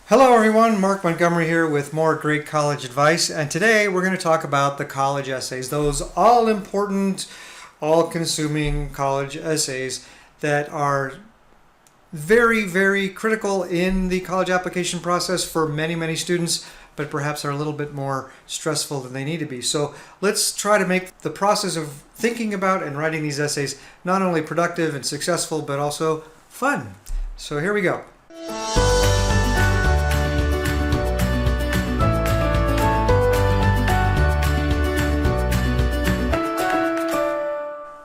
Hello everyone, Mark Montgomery here with more great college advice, and today we're going to talk about the college essays, those all-important, all-consuming college essays that are very, very critical in the college application process for many, many students, but perhaps are a little bit more stressful than they need to be. So let's try to make the process of thinking about and writing these essays not only productive and successful, but also fun. So here we go.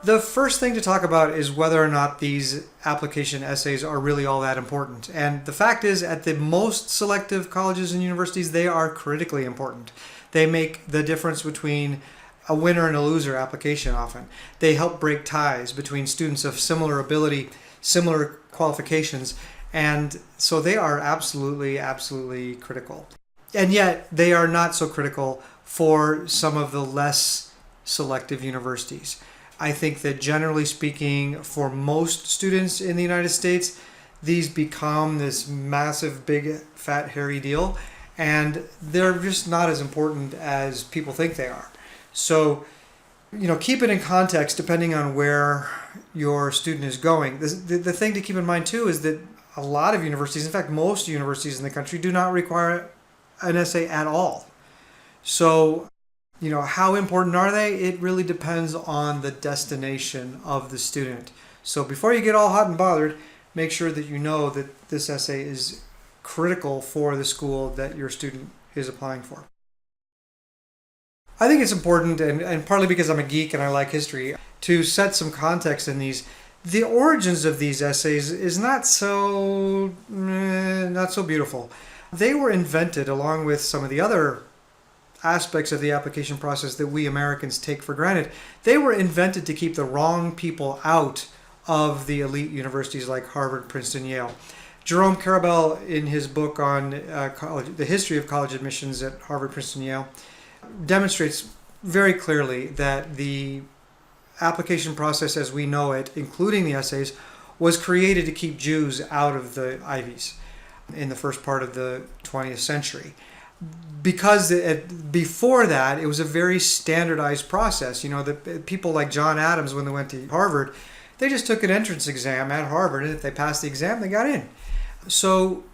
The first thing to talk about is whether or not these application essays are really all that important. And the fact is, at the most selective colleges and universities, they are critically important. They make the difference between a winner and a loser application often. They help break ties between students of similar ability, similar qualifications, and so they are absolutely, absolutely critical. And yet, they are not so critical for some of the less selective universities. I think that generally speaking, for most students in the United States, these become this massive, big, fat, hairy deal, and they're just not as important as people think they are. So, keep it in context depending on where your student is going. The thing to keep in mind too is that a lot of universities, in fact, most universities in the country, do not require an essay at all. So, how important are they? It really depends on the destination of the student. So before you get all hot and bothered, make sure that you know that this essay is critical for the school that your student is applying for. I think it's important, and partly because I'm a geek and I like history, to set some context in these. The origins of these essays is not so beautiful. They were invented along with some of the other aspects of the application process that we Americans take for granted. They were invented to keep the wrong people out of the elite universities like Harvard, Princeton, Yale. Jerome Karabel, in his book on the history of college admissions at Harvard, Princeton, Yale, demonstrates very clearly that the application process as we know it, including the essays, was created to keep Jews out of the Ivies in the first part of the 20th century. Because before that, it was a very standardized process. The people like John Adams, when they went to Harvard, they just took an entrance exam at Harvard, and if they passed the exam, they got in. So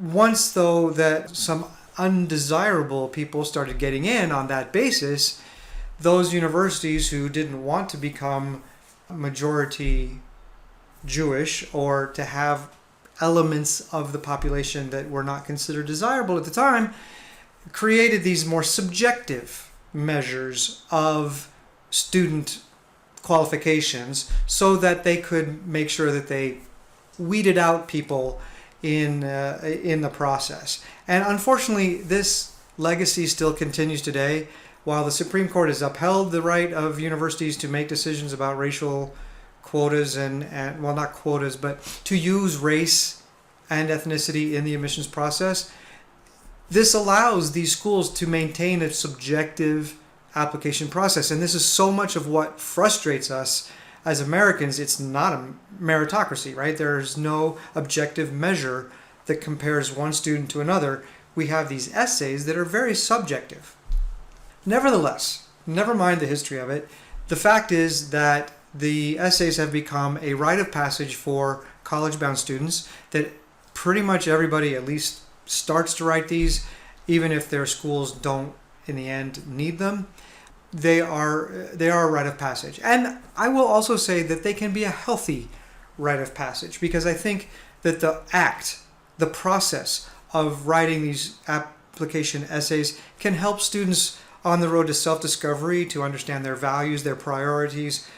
once, though, that some undesirable people started getting in on that basis, those universities who didn't want to become majority Jewish or to have elements of the population that were not considered desirable at the time, created these more subjective measures of student qualifications so that they could make sure that they weeded out people in the process. And unfortunately, this legacy still continues today. While the Supreme Court has upheld the right of universities to make decisions about racial quotas and well, not quotas, but to use race and ethnicity in the admissions process, this allows these schools to maintain a subjective application process. And this is so much of what frustrates us as Americans. It's not a meritocracy, right? There's no objective measure that compares one student to another. We have these essays that are very subjective. Nevertheless, never mind the history of it, the fact is that the essays have become a rite of passage for college-bound students, that pretty much everybody at least starts to write these, even if their schools don't in the end need them. They are a rite of passage. And I will also say that they can be a healthy rite of passage, because I think that the process of writing these application essays can help students on the road to self-discovery, to understand their values, their priorities.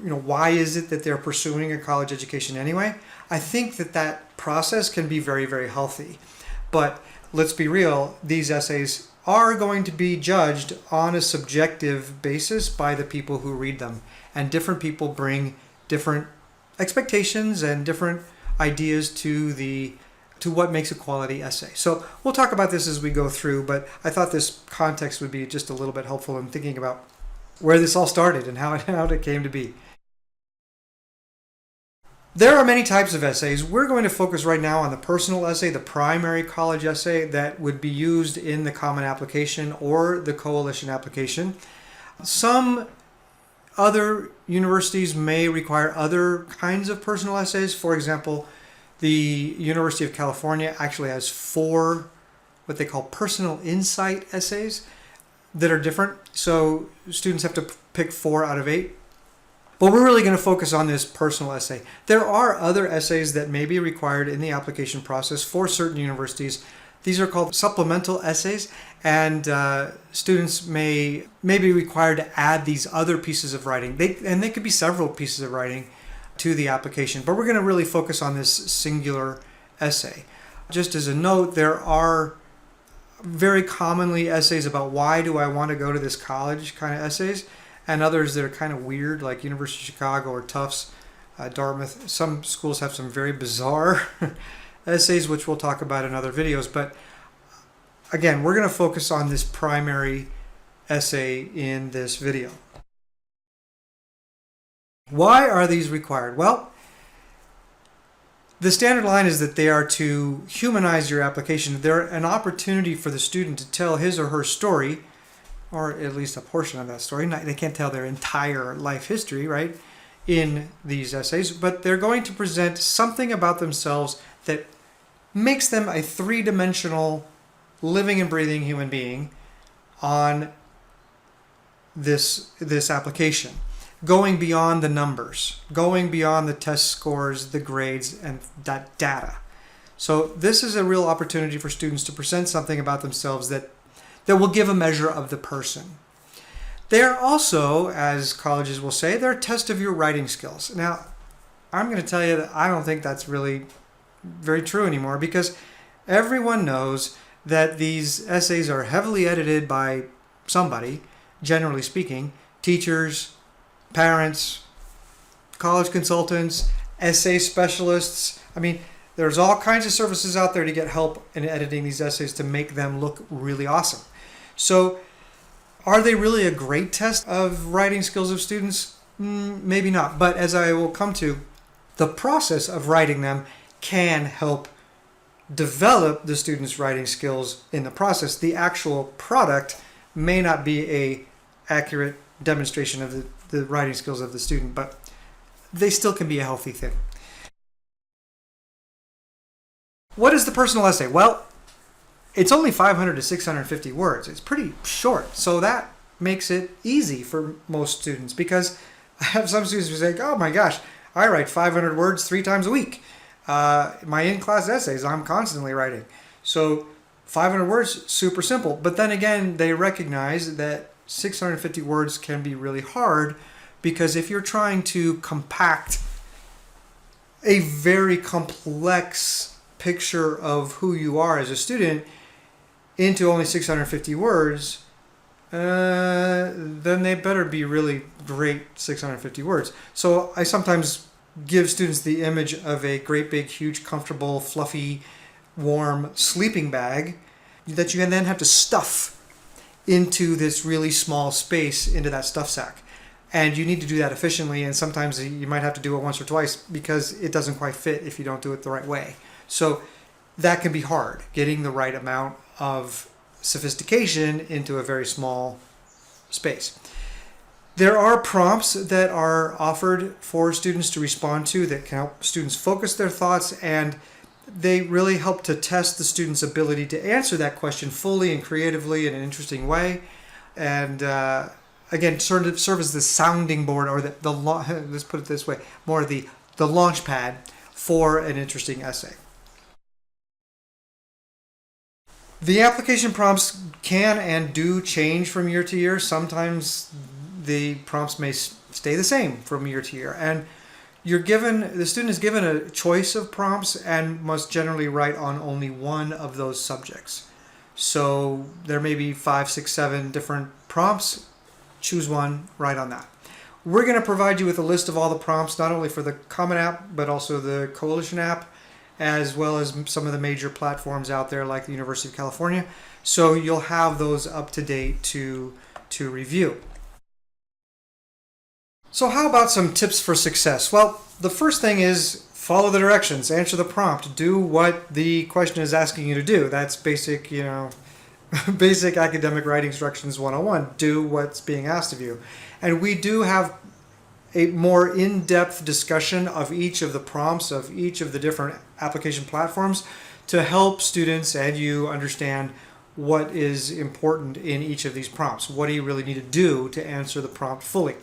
Why is it that they're pursuing a college education anyway? I think that process can be very, very healthy. But let's be real, these essays are going to be judged on a subjective basis by the people who read them. And different people bring different expectations and different ideas to what makes a quality essay. So we'll talk about this as we go through, but I thought this context would be just a little bit helpful in thinking about where this all started and how it came to be. There are many types of essays. We're going to focus right now on the personal essay, the primary college essay that would be used in the Common Application or the Coalition application. Some other universities may require other kinds of personal essays. For example, the University of California actually has 4 what they call personal insight essays that are different. So students have to pick 4 out of 8. But we're really going to focus on this personal essay. There are other essays that may be required in the application process for certain universities. These are called supplemental essays, and students may be required to add these other pieces of writing. They could be several pieces of writing to the application, but we're going to really focus on this singular essay. Just as a note, there are very commonly essays about why do I want to go to this college kind of essays, and others that are kind of weird, like University of Chicago or Tufts, Dartmouth. Some schools have some very bizarre essays, which we'll talk about in other videos. But again, we're going to focus on this primary essay in this video. Why are these required? Well, the standard line is that they are to humanize your application. They're an opportunity for the student to tell his or her story, or at least a portion of that story. They can't tell their entire life history, right, in these essays, but they're going to present something about themselves that makes them a 3-dimensional living and breathing human being on this application, going beyond the numbers, going beyond the test scores, the grades, and that data. So this is a real opportunity for students to present something about themselves that will give a measure of the person. They're also, as colleges will say, they're a test of your writing skills. Now, I'm going to tell you that I don't think that's really very true anymore, because everyone knows that these essays are heavily edited by somebody, generally speaking, teachers, parents, college consultants, essay specialists. I mean, there's all kinds of services out there to get help in editing these essays to make them look really awesome. So are they really a great test of writing skills of students? Maybe not. But as I will come to, the process of writing them can help develop the student's writing skills in the process. The actual product may not be a accurate demonstration of the writing skills of the student, but they still can be a healthy thing. What is the personal essay? Well, it's only 500 to 650 words. It's pretty short, so that makes it easy for most students, because I have some students who say, oh my gosh, I write 500 words 3 times a week. My in-class essays, I'm constantly writing. So 500 words, super simple. But then again, they recognize that 650 words can be really hard, because if you're trying to compact a very complex picture of who you are as a student into only 650 words, then they better be really great 650 words. So I sometimes give students the image of a great big huge comfortable fluffy warm sleeping bag that you can then have to stuff into this really small space, into that stuff sack. And you need to do that efficiently, and sometimes you might have to do it once or twice because it doesn't quite fit if you don't do it the right way. So that can be hard, getting the right amount of sophistication into a very small space. There are prompts that are offered for students to respond to that can help students focus their thoughts, and they really help to test the student's ability to answer that question fully and creatively in an interesting way. And again, sort of serve as the sounding board, or let's put it this way, more the launch pad for an interesting essay. The application prompts can and do change from year to year. Sometimes the prompts may stay the same from year to year, and the student is given a choice of prompts and must generally write on only one of those subjects. So there may be 5, 6, 7 different prompts. Choose one, write on that. We're going to provide you with a list of all the prompts, not only for the Common App, but also the Coalition app, as well as some of the major platforms out there like the University of California. So you'll have those up to date to review. So how about some tips for success? Well, the first thing is follow the directions, answer the prompt, do what the question is asking you to do. That's basic, basic academic writing instructions 101. Do what's being asked of you. And we do have a more in-depth discussion of each of the prompts of each of the different application platforms to help students and you understand what is important in each of these prompts. What do you really need to do to answer the prompt fully?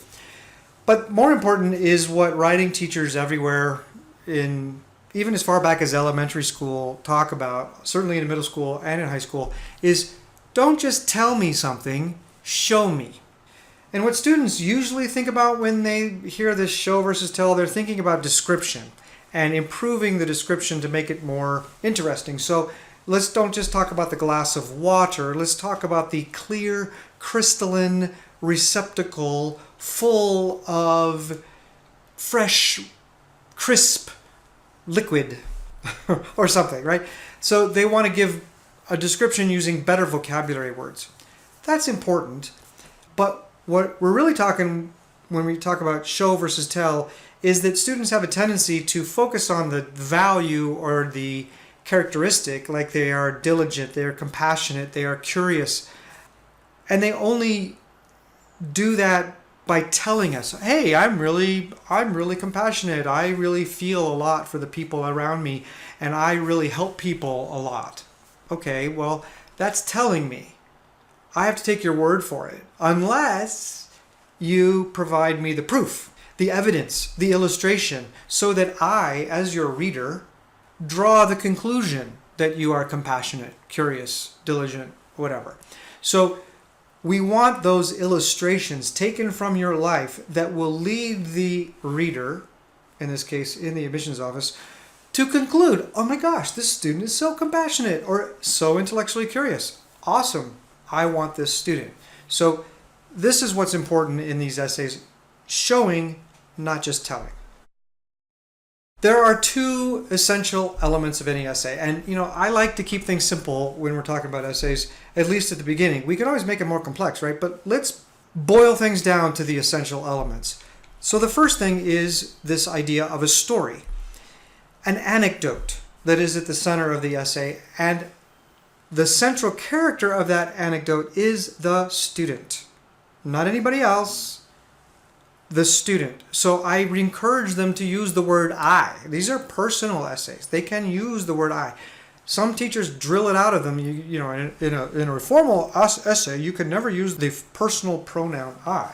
But more important is what writing teachers everywhere, even as far back as elementary school, talk about, certainly in middle school and in high school, is don't just tell me something, show me. And what students usually think about when they hear this show versus tell, they're thinking about description and improving the description to make it more interesting. So don't just talk about the glass of water. Let's talk about the clear, crystalline receptacle full of fresh, crisp liquid or something, right? So they want to give a description using better vocabulary words. That's important, but what we're really talking when we talk about show versus tell is that students have a tendency to focus on the value or the characteristic, like they are diligent, they are compassionate, they are curious, and they only do that by telling us, hey, I'm really compassionate, I really feel a lot for the people around me, and I really help people a lot. Okay, well, that's telling me. I have to take your word for it, unless you provide me the proof, the evidence, the illustration, so that I, as your reader, draw the conclusion that you are compassionate, curious, diligent, whatever. So we want those illustrations taken from your life that will lead the reader, in this case in the admissions office, to conclude, oh my gosh, this student is so compassionate or so intellectually curious. Awesome. I want this student. So this is what's important in these essays, showing, not just telling. There are two essential elements of any essay. And, I like to keep things simple when we're talking about essays, at least at the beginning. We can always make it more complex, right? But let's boil things down to the essential elements. So the first thing is this idea of a story, an anecdote that is at the center of the essay. And the central character of that anecdote is the student, not anybody else, the student. So I encourage them to use the word I. These are personal essays. They can use the word I. Some teachers drill it out of them. In a formal essay, you can never use the personal pronoun I.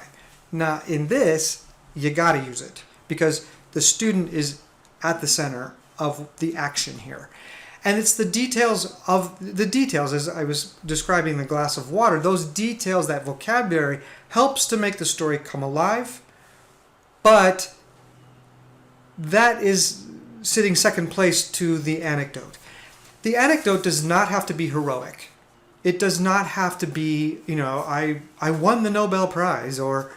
Now, in this, you got to use it because the student is at the center of the action here. And it's the details, as I was describing the glass of water, those details, that vocabulary, helps to make the story come alive, but that is sitting second place to the anecdote. The anecdote does not have to be heroic. It does not have to be, I won the Nobel Prize or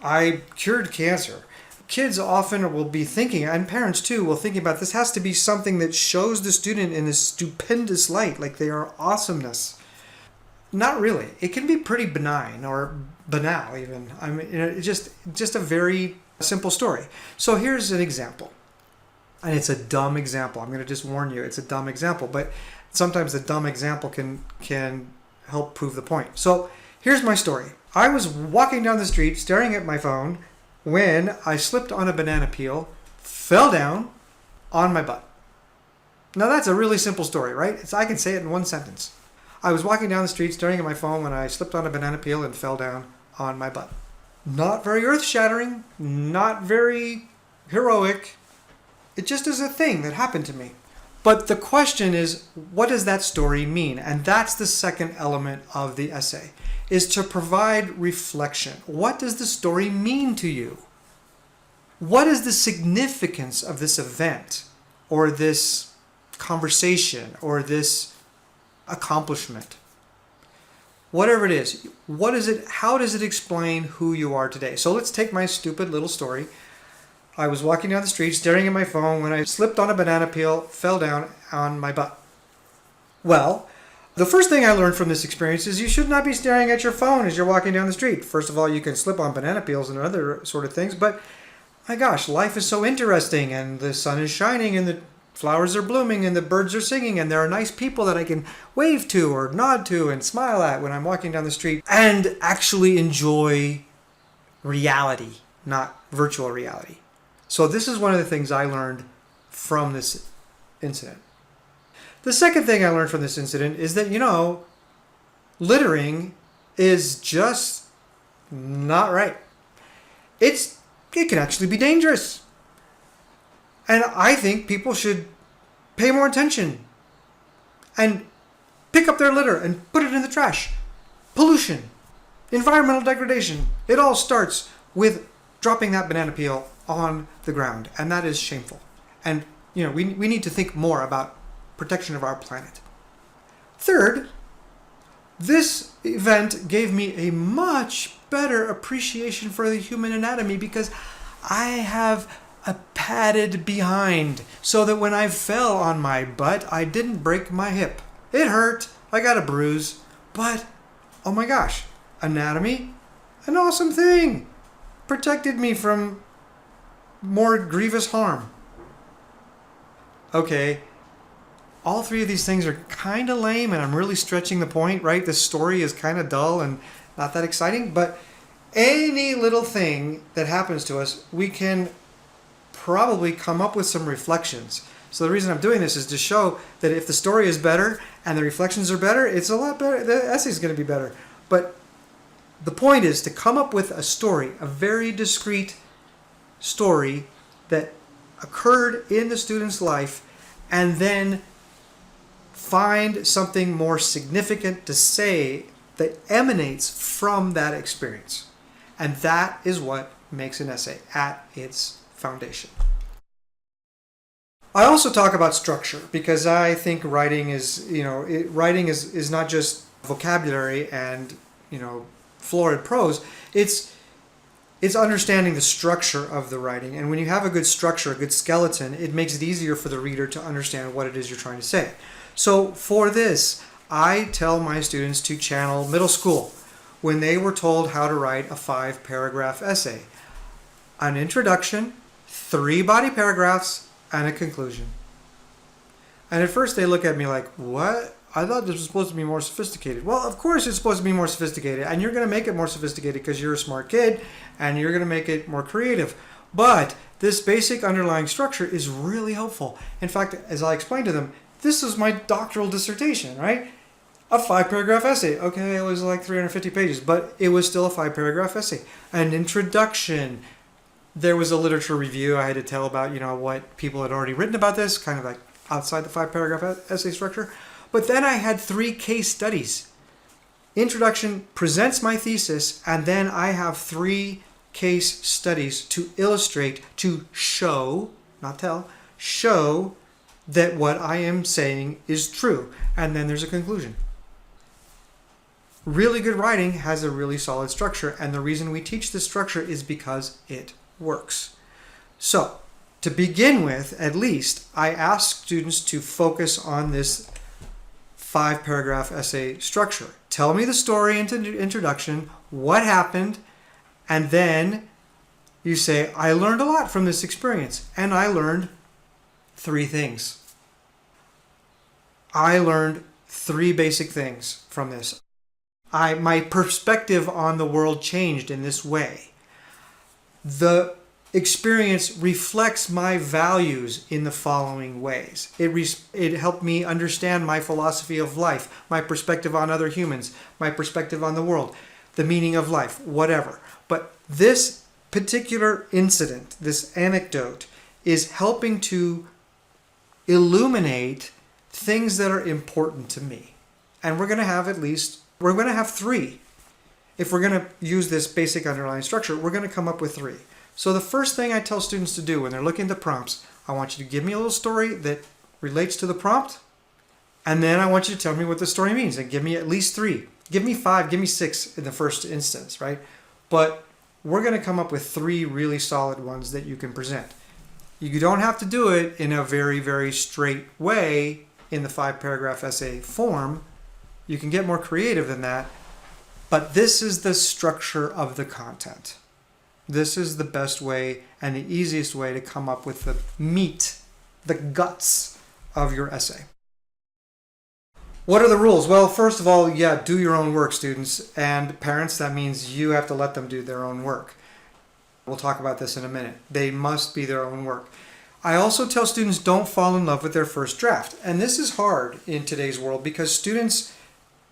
I cured cancer. Kids often will be thinking, and parents too, will think about this has to be something that shows the student in a stupendous light, like they are awesomeness. Not really. It can be pretty benign or banal even. Just a very simple story. So here's an example. And it's a dumb example. I'm going to just warn you, it's a dumb example, but sometimes the dumb example can help prove the point. So here's my story. I was walking down the street staring at my phone when I slipped on a banana peel, fell down on my butt. Now that's a really simple story, right? I can say it in one sentence. I was walking down the street staring at my phone when I slipped on a banana peel and fell down on my butt. Not very earth-shattering, not very heroic. It just is a thing that happened to me. But the question is, what does that story mean? And that's the second element of the essay, is to provide reflection. What does the story mean to you? What is the significance of this event or this conversation or this accomplishment? Whatever it is, what is it? How does it explain who you are today? So let's take my stupid little story. I was walking down the street staring at my phone when I slipped on a banana peel, fell down on my butt. Well, The first thing I learned from this experience is you should not be staring at your phone as you're walking down the street. First of all, you can slip on banana peels and other sort of things, but my gosh, life is so interesting, and the sun is shining, and the flowers are blooming, and the birds are singing, and there are nice people that I can wave to or nod to and smile at when I'm walking down the street, and actually enjoy reality, not virtual reality. So this is one of the things I learned from this incident. The second thing I learned from this incident is that, littering is just not right. It can actually be dangerous. And I think people should pay more attention and pick up their litter and put it in the trash. Pollution, environmental degradation, it all starts with dropping that banana peel on the ground. And that is shameful. And, we need to think more about protection of our planet. Third, this event gave me a much better appreciation for the human anatomy because I have a padded behind so that when I fell on my butt, I didn't break my hip. It hurt. I got a bruise. But, oh my gosh, anatomy, an awesome thing. Protected me from more grievous harm. Okay, all three of these things are kind of lame, and I'm really stretching the point, right? This story is kind of dull and not that exciting, but any little thing that happens to us, we can probably come up with some reflections. So the reason I'm doing this is to show that if the story is better and the reflections are better, it's a lot better. The essay is going to be better. But the point is to come up with a story, a very discrete story that occurred in the student's life, and then find something more significant to say that emanates from that experience. And that is what makes an essay at its foundation. I also talk about structure because I think writing is, writing is not just vocabulary and, florid prose. It's understanding the structure of the writing. And when you have a good structure, a good skeleton, it makes it easier for the reader to understand what it is you're trying to say. So for this, I tell my students to channel middle school when they were told how to write a 5-paragraph essay. An introduction, 3 body paragraphs, and a conclusion. And at first they look at me like, what? I thought this was supposed to be more sophisticated. Well, of course it's supposed to be more sophisticated, and you're going to make it more sophisticated because you're a smart kid, and you're going to make it more creative. But this basic underlying structure is really helpful. In fact, as I explained to them, this is my doctoral dissertation, right? A 5-paragraph essay. Okay, it was like 350 pages, but it was still a 5-paragraph essay. An introduction. There was a literature review. I had to tell about, what people had already written about this, kind of like outside the 5-paragraph essay structure. But then I had 3 case studies. Introduction presents my thesis, and then I have 3 case studies to illustrate, to show, not tell, show that what I am saying is true. And then there's a conclusion. Really good writing has a really solid structure, and the reason we teach this structure is because it works. So, to begin with, at least, I ask students to focus on this 5-paragraph essay structure. Tell me the story into introduction, what happened, and then you say, I learned a lot from this experience, and I learned 3 things. I learned 3 basic things from this. My perspective on the world changed in this way. The experience reflects my values in the following ways. It helped me understand my philosophy of life, my perspective on other humans, my perspective on the world, the meaning of life, whatever. But this particular incident, this anecdote, is helping to illuminate things that are important to me. And we're going to have 3. If we're going to use this basic underlying structure, we're going to come up with 3. So the first thing I tell students to do when they're looking at the prompts, I want you to give me a little story that relates to the prompt, and then I want you to tell me what the story means, and give me at least 3. Give me 5, give me 6 in the first instance, right? But we're going to come up with 3 really solid ones that you can present. You don't have to do it in a very, very straight way in the 5-paragraph essay form, You can get more creative than that, but this is the structure of the content. This is the best way and the easiest way to come up with the meat, the guts of your essay. What are the rules? Well, first of all, do your own work, students. And parents, that means you have to let them do their own work. We'll talk about this in a minute. They must be their own work. I also tell students don't fall in love with their first draft. And this is hard in today's world because students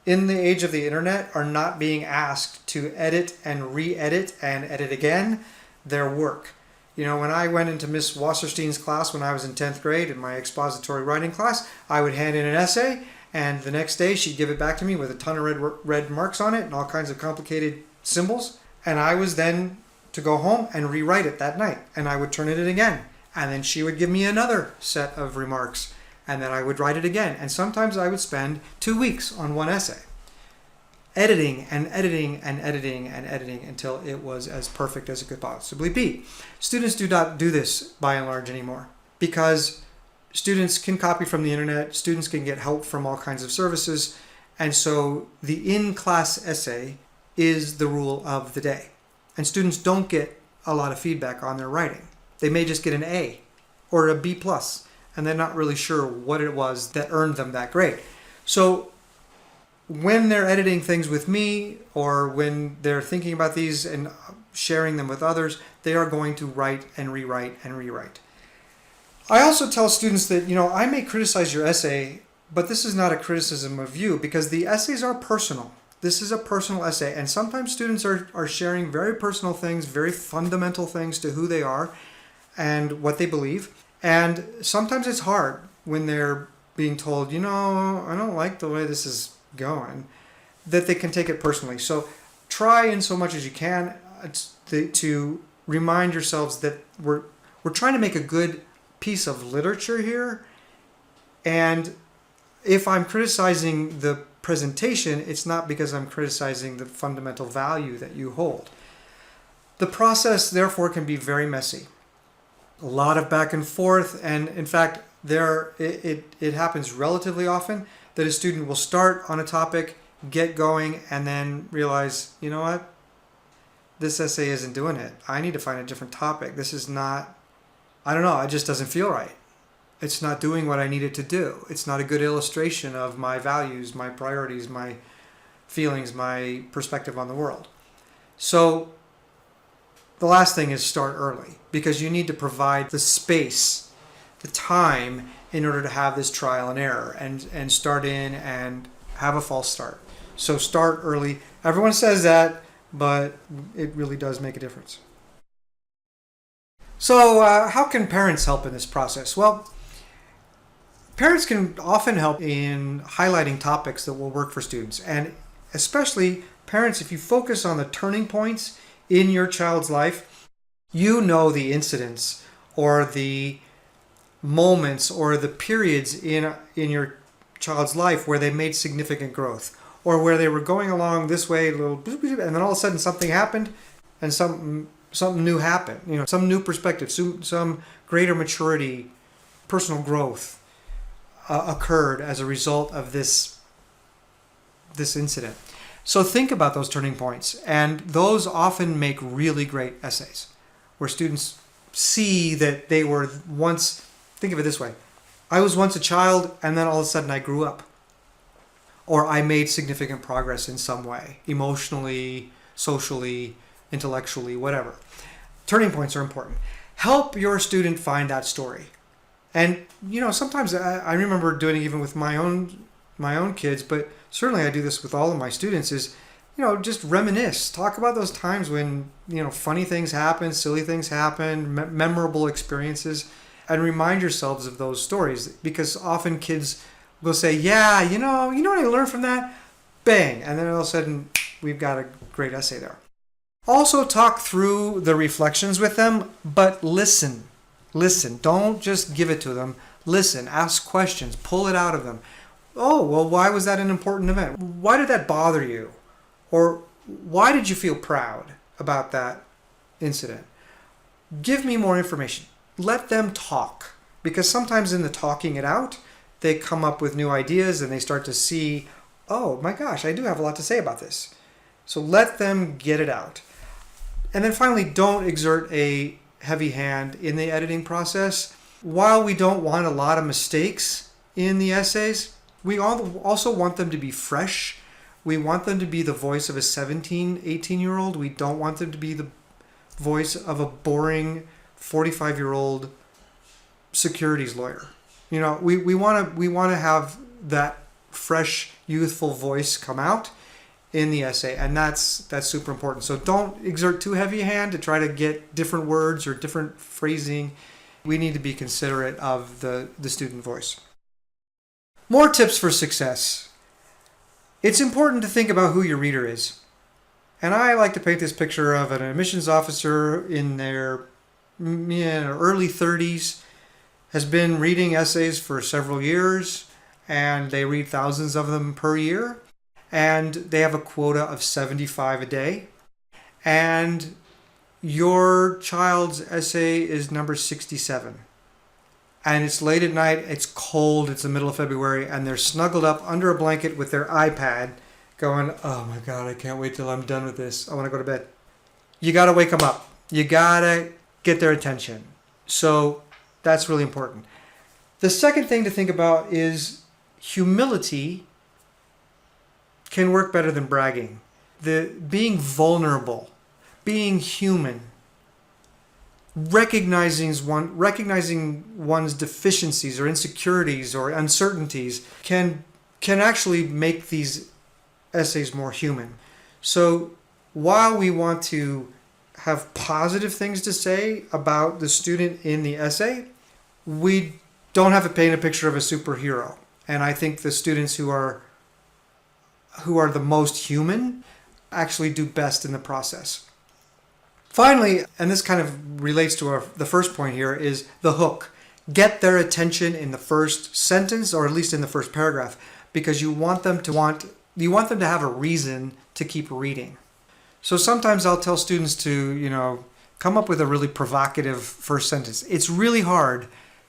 in the age of the internet are not being asked to edit and re-edit and edit again their work. You know, when I went into Miss Wasserstein's class when I was in 10th grade in my expository writing class, I would hand in an essay and the next day she'd give it back to me with a ton of red marks on it and all kinds of complicated symbols. And I was then to go home and rewrite it that night. And I would turn it in again. And then she would give me another set of remarks. And then I would write it again. And sometimes I would spend 2 weeks on one essay. Editing and editing and editing and editing until it was as perfect as it could possibly be. Students do not do this by and large anymore because students can copy from the internet. Students can get help from all kinds of services. And so the in-class essay is the rule of the day. And students don't get a lot of feedback on their writing. They may just get an A or a B+, and they're not really sure what it was that earned them that grade. So when they're editing things with me or when they're thinking about these and sharing them with others, they are going to write and rewrite and rewrite. I also tell students that, I may criticize your essay, but this is not a criticism of you because the essays are personal. This is a personal essay, and sometimes students are sharing very personal things, very fundamental things to who they are and what they believe. And sometimes it's hard when they're being told, I don't like the way this is going, that they can take it personally. So try in so much as you can to remind yourselves that we're trying to make a good piece of literature here. And if I'm criticizing the presentation, it's not because I'm criticizing the fundamental value that you hold. The process, therefore, can be very messy. A lot of back and forth, and in fact, it happens relatively often that a student will start on a topic, get going, and then realize, you know what? This essay isn't doing it. I need to find a different topic. This is not, it just doesn't feel right. It's not doing what I need it to do. It's not a good illustration of my values, my priorities, my feelings, my perspective on the world. So the last thing is start early because you need to provide the space, the time in order to have this trial and error and start in and have a false start. So start early. Everyone says that, but it really does make a difference. So how can parents help in this process? Well, parents can often help in highlighting topics that will work for students. And especially parents, if you focus on the turning points in your child's life, you know the incidents or the moments or the periods in your child's life where they made significant growth or where they were going along this way, and then all of a sudden something happened and something new happened. Some new perspective, some greater maturity, personal growth occurred as a result of this incident. So think about those turning points, and those often make really great essays where students see that they were once, think of it this way, I was once a child and then all of a sudden I grew up. Or I made significant progress in some way, emotionally, socially, intellectually, whatever. Turning points are important. Help your student find that story. And, sometimes I remember doing it even with my own kids, but certainly I do this with all of my students is, just reminisce. Talk about those times when, funny things happen, silly things happen, memorable experiences, and remind yourselves of those stories because often kids will say, yeah, you know what I learned from that? Bang. And then all of a sudden we've got a great essay there. Also talk through the reflections with them, but listen. Listen. Don't just give it to them. Listen. Ask questions. Pull it out of them. Oh, well, why was that an important event? Why did that bother you? Or why did you feel proud about that incident? Give me more information. Let them talk. Because sometimes in the talking it out, they come up with new ideas and they start to see oh my gosh, I do have a lot to say about this. So let them get it out. And then finally, don't exert a heavy hand in the editing process. While we don't want a lot of mistakes in the essays, we also want them to be fresh. We want them to be the voice of a 17, 18-year-old. We don't want them to be the voice of a boring 45-year-old securities lawyer. You know, we want to have that fresh, youthful voice come out in the essay, and that's super important. So don't exert too heavy a hand to try to get different words or different phrasing. We need to be considerate of the student voice. More tips for success. It's important to think about who your reader is. And I like to paint this picture of an admissions officer in their early 30s, has been reading essays for several years, and they read thousands of them per year, and they have a quota of 75 a day. And your child's essay is number 67. And it's late at night, it's cold, it's the middle of February, and they're snuggled up under a blanket with their iPad going, oh my God, I can't wait till I'm done with this. I want to go to bed. You got to wake them up. You got to get their attention. So that's really important. The second thing to think about is humility can work better than bragging. Being vulnerable, being human, recognizing one's deficiencies or insecurities or uncertainties can actually make these essays more human. So while we want to have positive things to say about the student in the essay, we don't have to paint a picture of a superhero. And I think the students who are the most human actually do best in the process. Finally, and this kind of relates to the first point here, is the hook. Get their attention in the first sentence, or at least in the first paragraph, because you want them to have a reason to keep reading. So sometimes I'll tell students to, come up with a really provocative first sentence. It's really hard.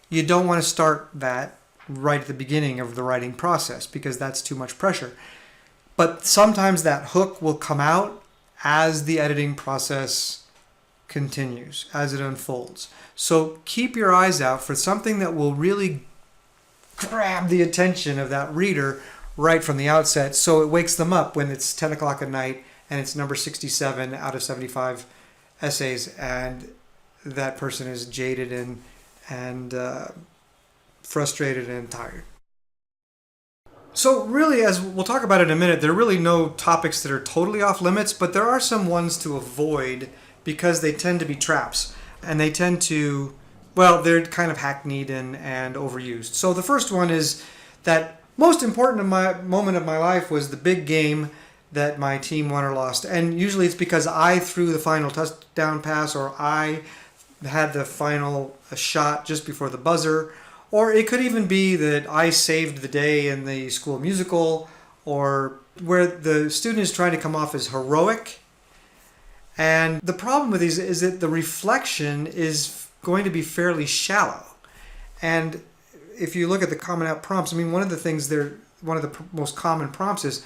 You don't want to start that right at the beginning of the writing process because that's too much pressure. But sometimes that hook will come out as the editing process continues, as it unfolds. So keep your eyes out for something that will really grab the attention of that reader right from the outset, so it wakes them up when it's 10 o'clock at night and it's number 67 out of 75 essays, and that person is jaded and frustrated and tired. So really, as we'll talk about in a minute, there are really no topics that are totally off limits, but there are some ones to avoid because they tend to be traps, and they tend to, they're kind of hackneyed and overused. So the first one is that most important moment of my life was the big game that my team won or lost. And usually it's because I threw the final touchdown pass, or I had the final shot just before the buzzer. Or it could even be that I saved the day in the school musical, or where the student is trying to come off as heroic. And the problem with these is that the reflection is going to be fairly shallow. And if you look at the common app prompts, one of the most common prompts is,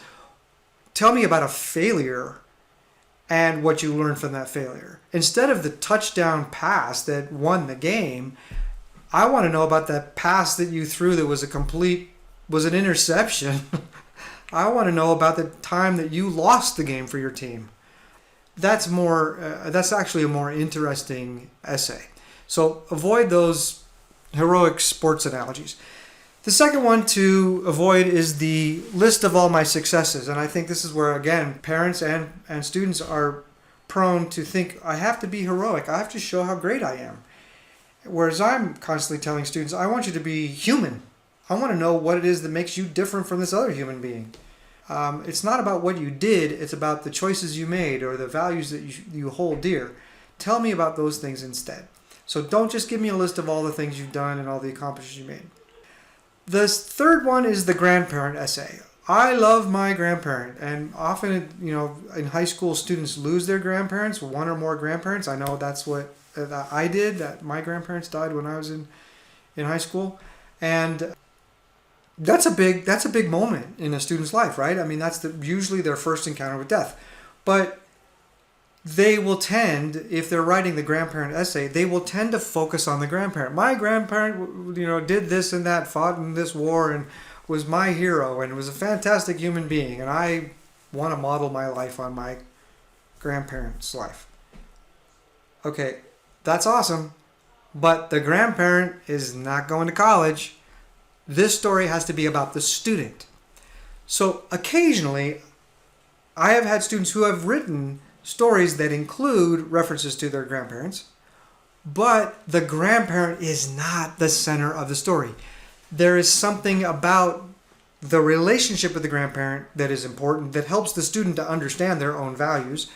tell me about a failure and what you learned from that failure. Instead of the touchdown pass that won the game, I want to know about that pass that you threw that was an interception. I want to know about the time that you lost the game for your team. That's actually a more interesting essay. So avoid those heroic sports analogies. The second one to avoid is the list of all my successes. And I think this is where, again, parents and students are prone to think, I have to be heroic. I have to show how great I am. Whereas I'm constantly telling students, I want you to be human. I want to know what it is that makes you different from this other human being. It's not about what you did. It's about the choices you made or the values that you hold dear. Tell me about those things instead. So don't just give me a list of all the things you've done and all the accomplishments you made. The third one is the grandparent essay. I love my grandparent, and often, in high school, students lose their grandparents, one or more grandparents. I know that's what I did. That my grandparents died when I was in high school, and That's a big moment in a student's life, right? I mean, that's usually their first encounter with death. But they will tend, if they're writing the grandparent essay, they will tend to focus on the grandparent. My grandparent, did this and that, fought in this war, and was my hero, and was a fantastic human being, and I want to model my life on my grandparent's life. Okay, that's awesome, but the grandparent is not going to college. This story has to be about the student. So occasionally, I have had students who have written stories that include references to their grandparents, but the grandparent is not the center of the story. There is something about the relationship with the grandparent that is important, that helps the student to understand their own values.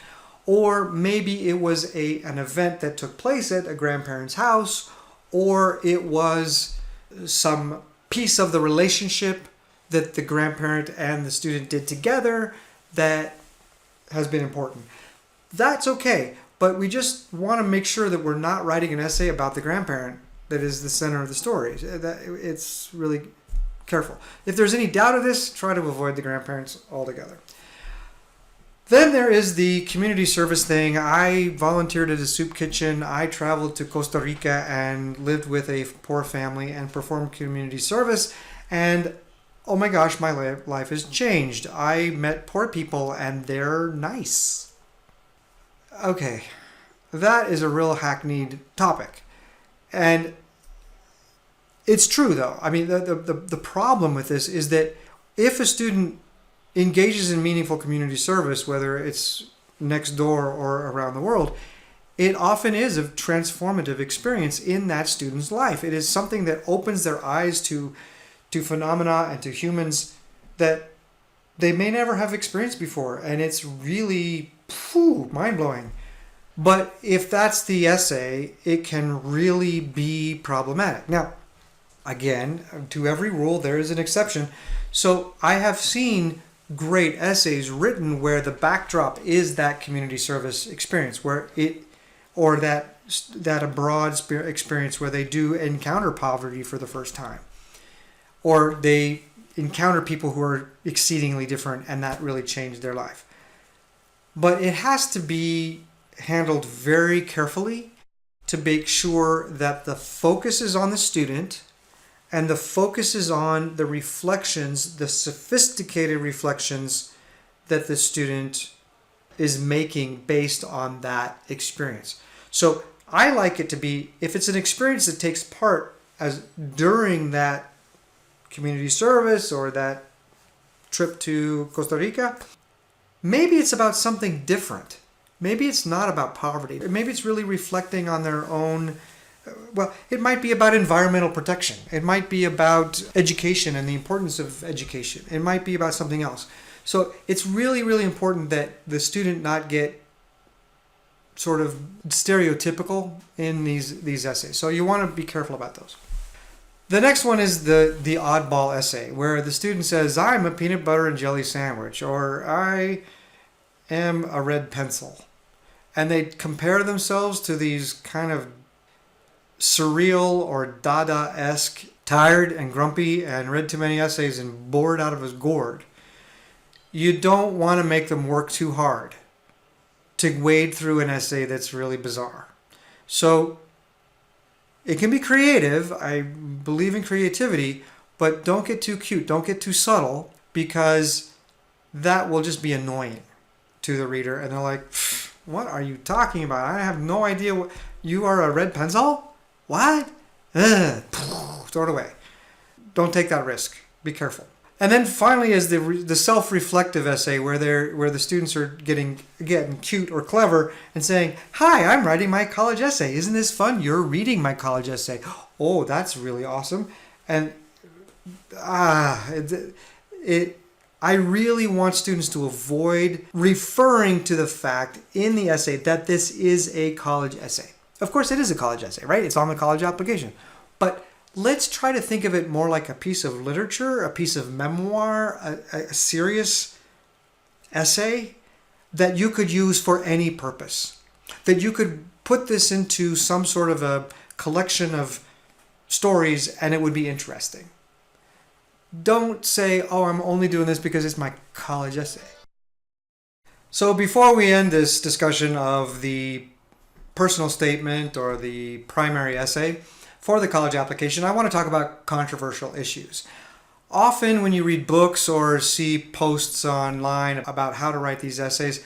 Or maybe it was an event that took place at a grandparent's house, or it was some piece of the relationship that the grandparent and the student did together that has been important. That's okay, but we just want to make sure that we're not writing an essay about the grandparent that is the center of the story. It's really careful. If there's any doubt of this, try to avoid the grandparents altogether. Then there is the community service thing. I volunteered at a soup kitchen. I traveled to Costa Rica and lived with a poor family and performed community service. And oh my gosh, my life has changed. I met poor people and they're nice. Okay, that is a real hackneyed topic. And it's true though. I mean, the problem with this is that if a student engages in meaningful community service, whether it's next door or around the world, it often is a transformative experience in that student's life. It is something that opens their eyes to phenomena and to humans that they may never have experienced before. And it's really mind-blowing. But if that's the essay, it can really be problematic. Now, again, to every rule, there is an exception. So I have seen great essays written where the backdrop is that community service experience, or that abroad experience where they do encounter poverty for the first time, or they encounter people who are exceedingly different and that really changed their life. But it has to be handled very carefully to make sure that the focus is on the student and the focus is on the reflections, the sophisticated reflections that the student is making based on that experience. So I like it to be, if it's an experience that takes part as during that community service or that trip to Costa Rica, maybe it's about something different. Maybe it's not about poverty. Maybe it's really reflecting on their own. Well, it might be about environmental protection. It might be about education and the importance of education. It might be about something else. So it's really, really important that the student not get sort of stereotypical in these essays. So you want to be careful about those. The next one is the oddball essay, where the student says, I'm a peanut butter and jelly sandwich, or I am a red pencil. And they compare themselves to these kind of surreal or Dada-esque, tired and grumpy and read too many essays and bored out of his gourd. You don't want to make them work too hard to wade through an essay that's really bizarre. So it can be creative. I believe in creativity, but don't get too cute. Don't get too subtle, because that will just be annoying to the reader. And they're like, what are you talking about? I have no idea what you are, a red pencil? What? Ugh. Throw it away. Don't take that risk. Be careful. And then finally is the self-reflective essay where the students are getting cute or clever and saying, "Hi, I'm writing my college essay. Isn't this fun? You're reading my college essay. Oh, that's really awesome." And I really want students to avoid referring to the fact in the essay that this is a college essay. Of course, it is a college essay, right? It's on the college application. But let's try to think of it more like a piece of literature, a piece of memoir, a serious essay that you could use for any purpose. That you could put this into some sort of a collection of stories and it would be interesting. Don't say, oh, I'm only doing this because it's my college essay. So before we end this discussion of the personal statement or the primary essay for the college application, I want to talk about controversial issues. Often when you read books or see posts online about how to write these essays,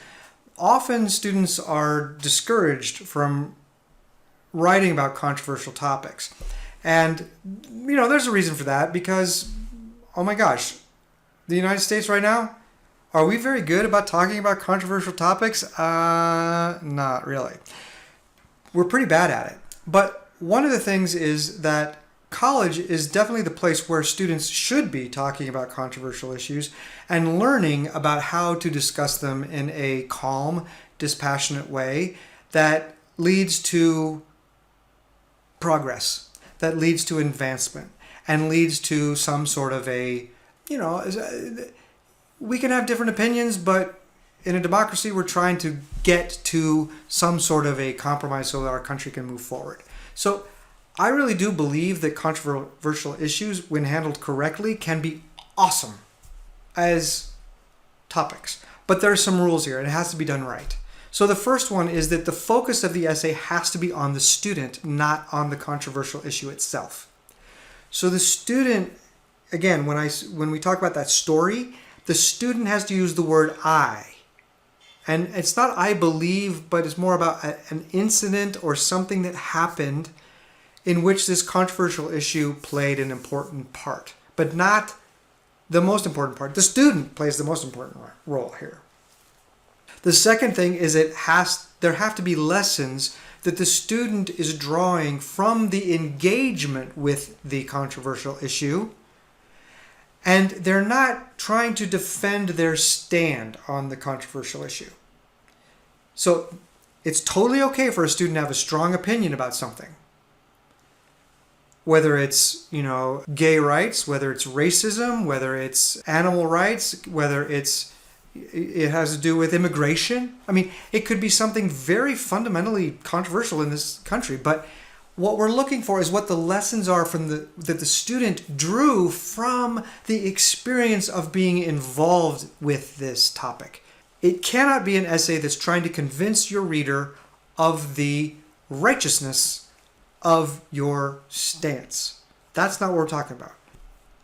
often students are discouraged from writing about controversial topics. And, there's a reason for that because, oh my gosh, the United States right now, are we very good about talking about controversial topics? Not really. We're pretty bad at it. But one of the things is that college is definitely the place where students should be talking about controversial issues and learning about how to discuss them in a calm, dispassionate way that leads to progress, that leads to advancement, and leads to some sort of we can have different opinions, but in a democracy, we're trying to get to some sort of a compromise so that our country can move forward. So I really do believe that controversial issues, when handled correctly, can be awesome as topics. But there are some rules here, and it has to be done right. So the first one is that the focus of the essay has to be on the student, not on the controversial issue itself. So the student, again, when we talk about that story, the student has to use the word I. And it's not I believe, but it's more about an incident or something that happened in which this controversial issue played an important part, but not the most important part. The student plays the most important role here. The second thing is there have to be lessons that the student is drawing from the engagement with the controversial issue, and they're not trying to defend their stand on the controversial issue. So it's totally okay for a student to have a strong opinion about something. Whether it's, gay rights, whether it's racism, whether it's animal rights, whether it has to do with immigration. I mean, it could be something very fundamentally controversial in this country, but what we're looking for is what the lessons are that the student drew from the experience of being involved with this topic. It cannot be an essay that's trying to convince your reader of the righteousness of your stance. That's not what we're talking about.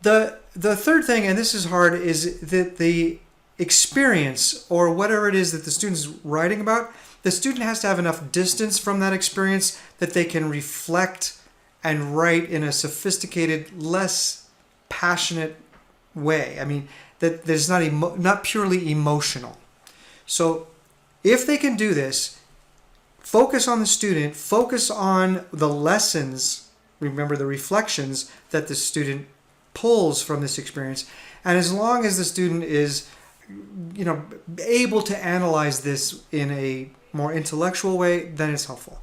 The third thing, and this is hard, is that the experience or whatever it is that the student's writing about, the student has to have enough distance from that experience that they can reflect and write in a sophisticated, less passionate way. I mean, that there's not purely emotional. So if they can do this, focus on the student, focus on the lessons, remember the reflections that the student pulls from this experience. And as long as the student is, able to analyze this in a more intellectual way, then it's helpful.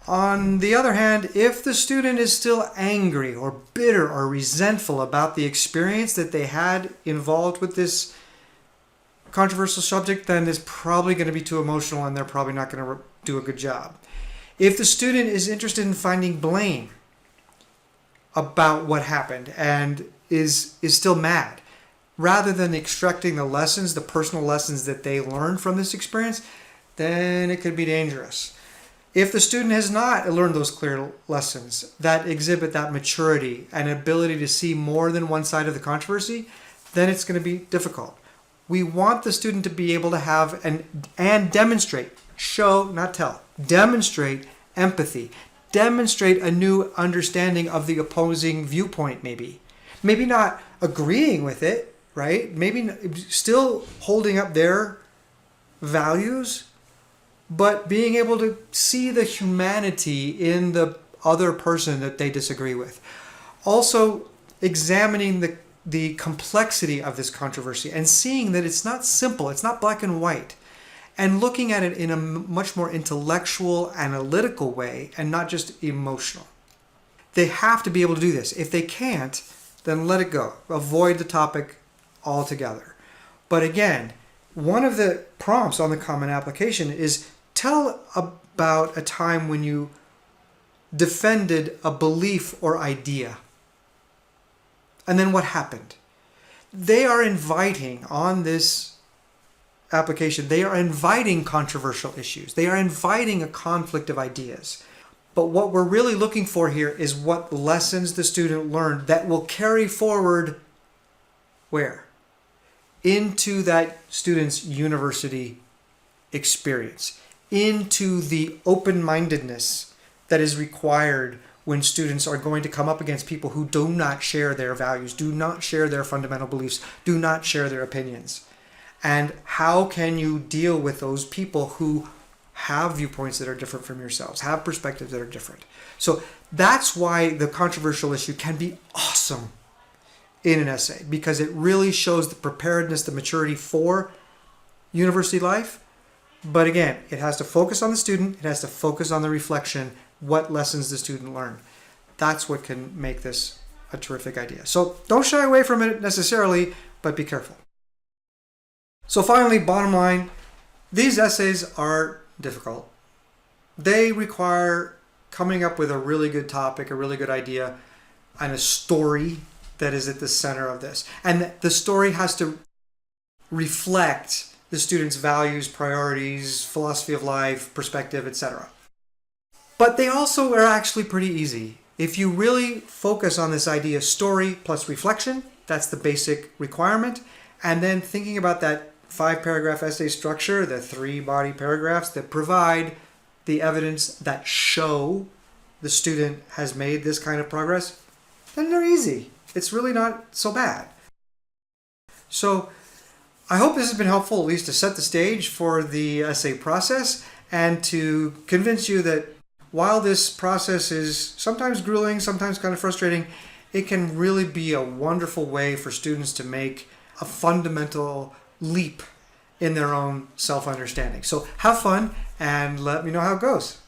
On the other hand, if the student is still angry or bitter or resentful about the experience that they had involved with this controversial subject, then it's probably going to be too emotional and they're probably not going to do a good job. If the student is interested in finding blame about what happened and is still mad, rather than extracting the lessons, the personal lessons that they learned from this experience, then it could be dangerous. If the student has not learned those clear lessons that exhibit that maturity and ability to see more than one side of the controversy, then it's going to be difficult. We want the student to be able to have and demonstrate, show, not tell, demonstrate empathy, demonstrate a new understanding of the opposing viewpoint maybe. Maybe not agreeing with it, right? Maybe still holding up their values, but being able to see the humanity in the other person that they disagree with. Also, examining the complexity of this controversy and seeing that it's not simple, it's not black and white, and looking at it in a much more intellectual, analytical way and not just emotional. They have to be able to do this. If they can't, then let it go. Avoid the topic altogether. But again, one of the prompts on the common application is tell about a time when you defended a belief or idea. And then what happened? They are inviting on this application, they are inviting controversial issues. They are inviting a conflict of ideas. But what we're really looking for here is what lessons the student learned that will carry forward where? Into that student's university experience, into the open-mindedness that is required when students are going to come up against people who do not share their values, do not share their fundamental beliefs, do not share their opinions. And how can you deal with those people who have viewpoints that are different from yourselves, have perspectives that are different? So that's why the controversial issue can be awesome in an essay, because it really shows the preparedness, the maturity for university life. But again, it has to focus on the student, it has to focus on the reflection, what lessons the student learned. That's what can make this a terrific idea. So don't shy away from it necessarily, but be careful. So finally, bottom line, these essays are difficult. They require coming up with a really good topic, a really good idea, and a story that is at the center of this. And the story has to reflect the student's values, priorities, philosophy of life, perspective, etc. But they also are actually pretty easy. If you really focus on this idea, story plus reflection, that's the basic requirement. And then thinking about that 5-paragraph essay structure, the 3 body paragraphs that provide the evidence that show the student has made this kind of progress, then they're easy. It's really not so bad. So I hope this has been helpful, at least to set the stage for the essay process and to convince you that while this process is sometimes grueling, sometimes kind of frustrating, it can really be a wonderful way for students to make a fundamental leap in their own self-understanding. So have fun and let me know how it goes.